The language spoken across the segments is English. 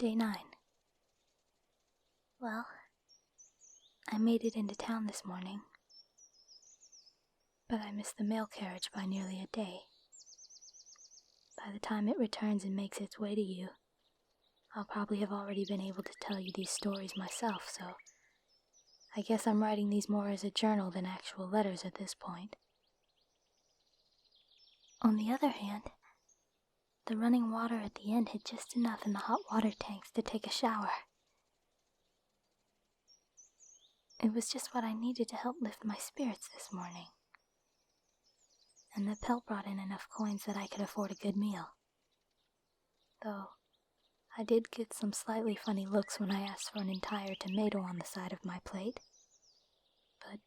Day 9. Well, I made it into town this morning, but I missed the mail carriage by nearly a day. By the time it returns and makes its way to you, I'll probably have already been able to tell you these stories myself, so I guess I'm writing these more as a journal than actual letters at this point. On the other hand, the running water at the end had just enough in the hot water tanks to take a shower. It was just what I needed to help lift my spirits this morning. And the pelt brought in enough coins that I could afford a good meal. Though, I did get some slightly funny looks when I asked for an entire tomato on the side of my plate. But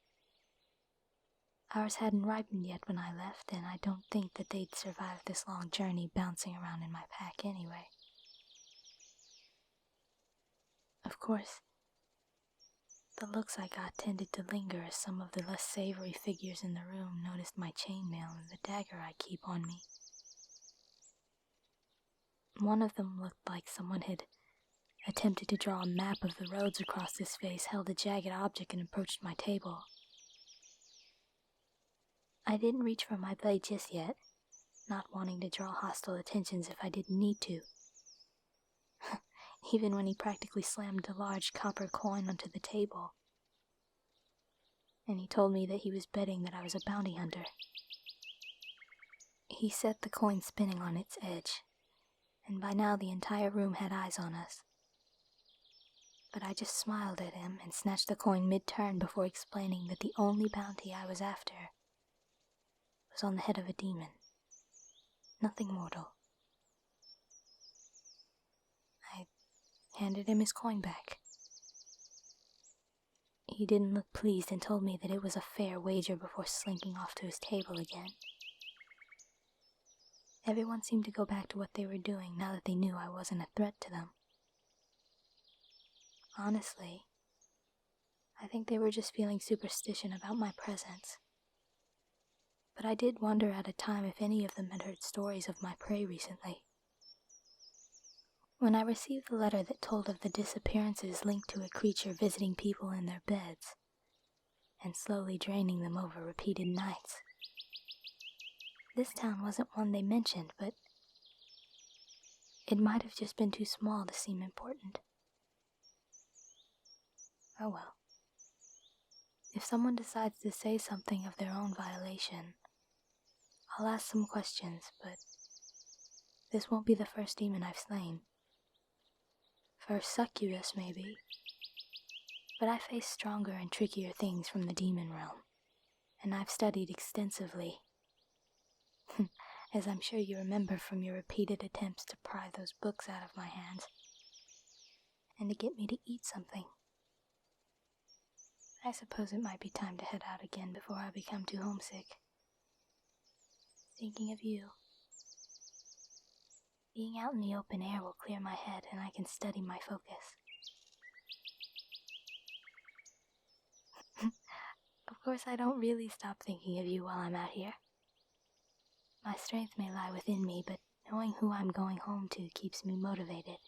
ours hadn't ripened yet when I left, and I don't think that they'd survive this long journey bouncing around in my pack anyway. Of course, the looks I got tended to linger as some of the less savory figures in the room noticed my chainmail and the dagger I keep on me. One of them looked like someone had attempted to draw a map of the roads across his face, held a jagged object, and approached my table. I didn't reach for my blade just yet, not wanting to draw hostile attentions if I didn't need to. Even when he practically slammed a large copper coin onto the table. And he told me that he was betting that I was a bounty hunter. He set the coin spinning on its edge, and by now the entire room had eyes on us. But I just smiled at him and snatched the coin mid-turn before explaining that the only bounty I was after was on the head of a demon. Nothing mortal. I handed him his coin back. He didn't look pleased and told me that it was a fair wager before slinking off to his table again. Everyone seemed to go back to what they were doing now that they knew I wasn't a threat to them. Honestly, I think they were just feeling superstition about my presence. But I did wonder at a time if any of them had heard stories of my prey recently. When I received the letter that told of the disappearances linked to a creature visiting people in their beds and slowly draining them over repeated nights. This town wasn't one they mentioned, but it might have just been too small to seem important. Oh well. If someone decides to say something of their own violation, I'll ask some questions, but this won't be the first demon I've slain. First succubus, maybe, but I face stronger and trickier things from the demon realm, and I've studied extensively. As I'm sure you remember from your repeated attempts to pry those books out of my hands, and to get me to eat something. I suppose it might be time to head out again before I become too homesick. Thinking of you. Being out in the open air will clear my head and I can study my focus. Of course, I don't really stop thinking of you while I'm out here. My strength may lie within me, but knowing who I'm going home to keeps me motivated.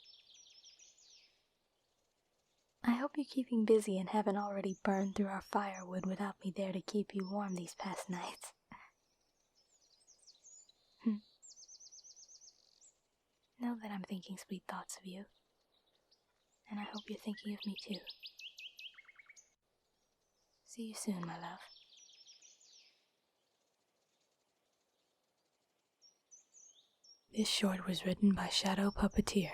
I hope you're keeping busy and haven't already burned through our firewood without me there to keep you warm these past nights. Know that I'm thinking sweet thoughts of you, and I hope you're thinking of me too. See you soon, my love. This short was written by ShadowPuppeTear.